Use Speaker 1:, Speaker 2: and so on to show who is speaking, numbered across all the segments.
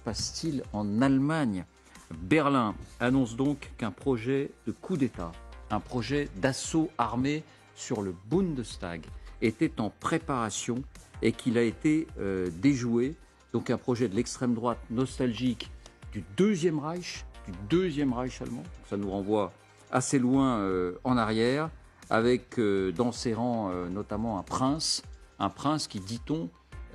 Speaker 1: passe-t-il en Allemagne? Berlin annonce donc qu'un projet de coup d'État, un projet d'assaut armé sur le Bundestag était en préparation et qu'il a été déjoué. Donc un projet de l'extrême droite nostalgique du Deuxième Reich allemand. Ça nous renvoie assez loin en arrière, avec dans ses rangs notamment un prince qui, dit-on,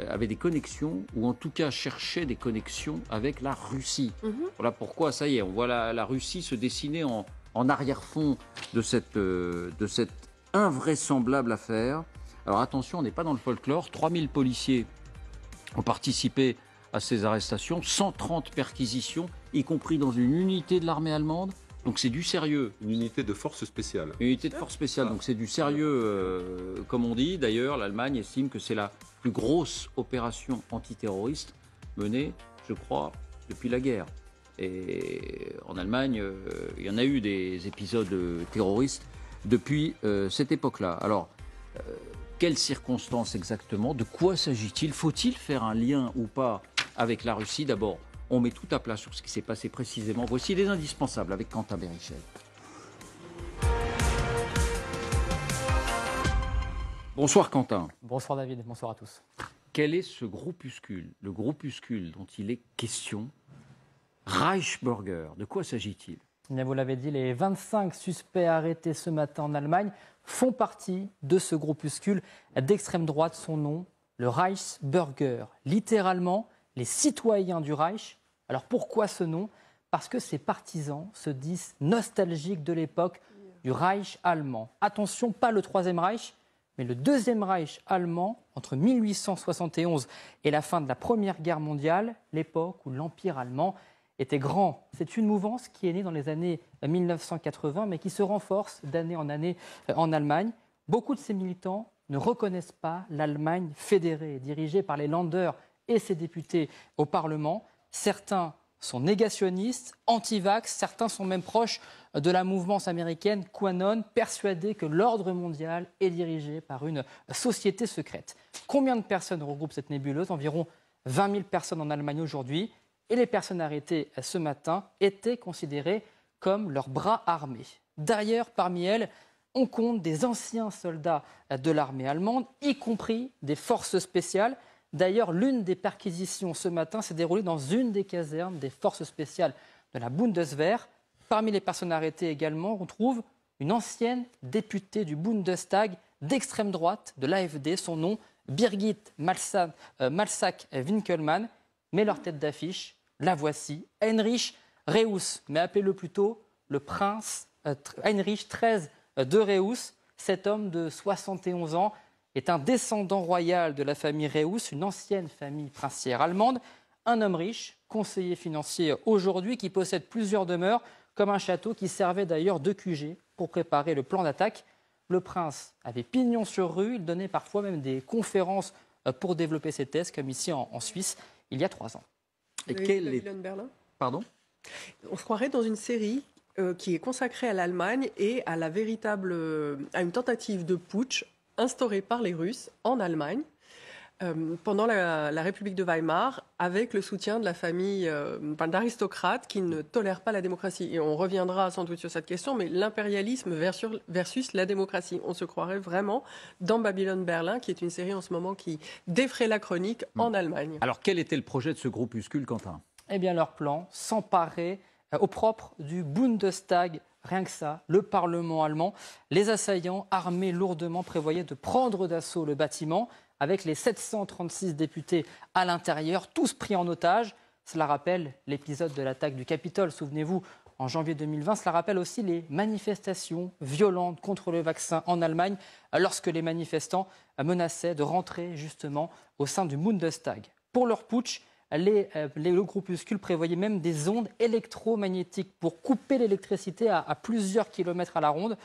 Speaker 1: avait des connexions, ou en tout cas cherchait des connexions avec la Russie. Voilà pourquoi, ça y est, on voit la Russie se dessiner en arrière-fond de cette invraisemblable affaire. Alors attention, on n'est pas dans le folklore. 3000 policiers ont participé à ces arrestations, 130 perquisitions, y compris dans une unité de l'armée allemande. Donc c'est du sérieux.
Speaker 2: Une unité de force spéciale.
Speaker 1: Une unité de force spéciale, donc c'est du sérieux, comme on dit. D'ailleurs, l'Allemagne estime que c'est la plus grosse opération antiterroriste menée, je crois, depuis la guerre. Et en Allemagne, il y en a eu des épisodes terroristes depuis cette époque-là. Alors, quelles circonstances exactement? De quoi s'agit-il? Faut-il faire un lien ou pas avec la Russie? D'abord, on met tout à plat sur ce qui s'est passé précisément. Voici les indispensables avec Quentin Berichet. Bonsoir Quentin.
Speaker 3: Bonsoir David, bonsoir à tous.
Speaker 1: Quel est ce groupuscule, le groupuscule dont il est question? Reichsbürger, de quoi s'agit-il?
Speaker 3: Bien, vous l'avez dit, les 25 suspects arrêtés ce matin en Allemagne font partie de ce groupuscule d'extrême droite. Son nom, le Reichsbürger, littéralement les citoyens du Reich. Alors pourquoi ce nom? Parce que ces partisans se disent nostalgiques de l'époque du Reich allemand. Attention, pas le Troisième Reich, mais le Deuxième Reich allemand entre 1871 et la fin de la Première Guerre mondiale, l'époque où l'Empire allemand était grand. C'est une mouvance qui est née dans les années 1980, mais qui se renforce d'année en année en Allemagne. Beaucoup de ces militants ne reconnaissent pas l'Allemagne fédérée, dirigée par les Länder et ses députés au Parlement. Certains sont négationnistes, anti-vax, certains sont même proches de la mouvance américaine QAnon, persuadés que l'ordre mondial est dirigé par une société secrète. Combien de personnes regroupe cette nébuleuse? Environ 20 000 personnes en Allemagne aujourd'hui. Et les personnes arrêtées ce matin étaient considérées comme leurs bras armés. D'ailleurs, parmi elles, on compte des anciens soldats de l'armée allemande, y compris des forces spéciales. D'ailleurs, l'une des perquisitions ce matin s'est déroulée dans une des casernes des forces spéciales de la Bundeswehr. Parmi les personnes arrêtées également, on trouve une ancienne députée du Bundestag d'extrême droite de l'AfD. Son nom, Birgit Malsack-Winkelmann. Mais leur tête d'affiche, la voici, Heinrich Reuss, mais appelez-le plutôt le prince Heinrich XIII de Reuss. Cet homme de 71 ans est un descendant royal de la famille Reuss, une ancienne famille princière allemande. Un homme riche, conseiller financier aujourd'hui, qui possède plusieurs demeures, comme un château qui servait d'ailleurs de QG pour préparer le plan d'attaque. Le prince avait pignon sur rue, il donnait parfois même des conférences pour développer ses thèses, comme ici en Suisse, il y a 3 ans.
Speaker 4: Et Babylone Berlin.
Speaker 1: Pardon?
Speaker 4: On se croirait dans une série qui est consacrée à l'Allemagne et à à une tentative de putsch instaurée par les Russes en Allemagne pendant la République de Weimar, avec le soutien de la famille d'aristocrates qui ne tolèrent pas la démocratie. Et on reviendra sans doute sur cette question, mais l'impérialisme versus la démocratie. On se croirait vraiment dans Babylone Berlin, qui est une série en ce moment qui défraie la chronique en Allemagne.
Speaker 1: Alors quel était le projet de ce groupuscule, Quentin?
Speaker 3: Eh bien, leur plan, s'emparer au propre du Bundestag, rien que ça, le Parlement allemand. Les assaillants, armés lourdement, prévoyaient de prendre d'assaut le bâtiment, avec les 736 députés à l'intérieur, tous pris en otage. Cela rappelle l'épisode de l'attaque du Capitole, souvenez-vous, en janvier 2020. Cela rappelle aussi les manifestations violentes contre le vaccin en Allemagne, lorsque les manifestants menaçaient de rentrer justement au sein du Bundestag. Pour leur putsch, le groupuscule prévoyait même des ondes électromagnétiques pour couper l'électricité à plusieurs kilomètres à la ronde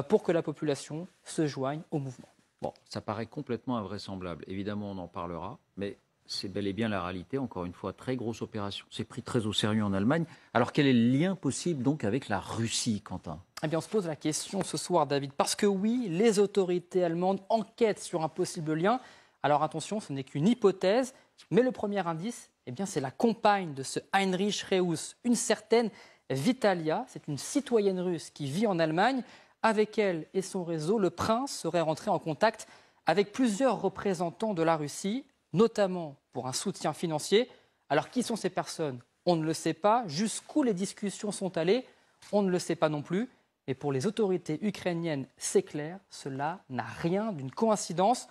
Speaker 3: pour que la population se joigne au mouvement.
Speaker 1: Bon, ça paraît complètement invraisemblable. Évidemment, on en parlera, mais c'est bel et bien la réalité. Encore une fois, très grosse opération. C'est pris très au sérieux en Allemagne. Alors, quel est le lien possible donc avec la Russie, Quentin?
Speaker 3: Eh bien, on se pose la question ce soir, David, parce que oui, les autorités allemandes enquêtent sur un possible lien. Alors attention, ce n'est qu'une hypothèse, mais le premier indice, eh bien, c'est la compagne de ce Heinrich Reuss, une certaine Vitalia. C'est une citoyenne russe qui vit en Allemagne. Avec elle et son réseau, le prince serait rentré en contact avec plusieurs représentants de la Russie, notamment pour un soutien financier. Alors, qui sont ces personnes? On ne le sait pas. Jusqu'où les discussions sont allées? On ne le sait pas non plus. Et pour les autorités ukrainiennes, c'est clair, cela n'a rien d'une coïncidence.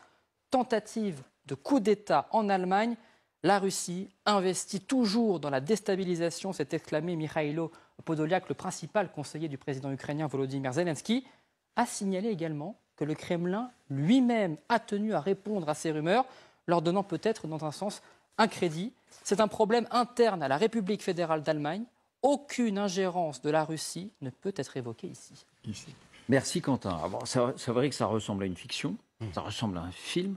Speaker 3: Tentative de coup d'État en Allemagne, la Russie investit toujours dans la déstabilisation, s'est exclamé Mikhailo Podolyak, le principal conseiller du président ukrainien Volodymyr Zelensky, a signalé également que le Kremlin lui-même a tenu à répondre à ces rumeurs, leur donnant peut-être dans un sens un crédit. C'est un problème interne à la République fédérale d'Allemagne. Aucune ingérence de la Russie ne peut être évoquée ici.
Speaker 1: Merci Quentin. C'est vrai que ça ressemble à une fiction, ça ressemble à un film,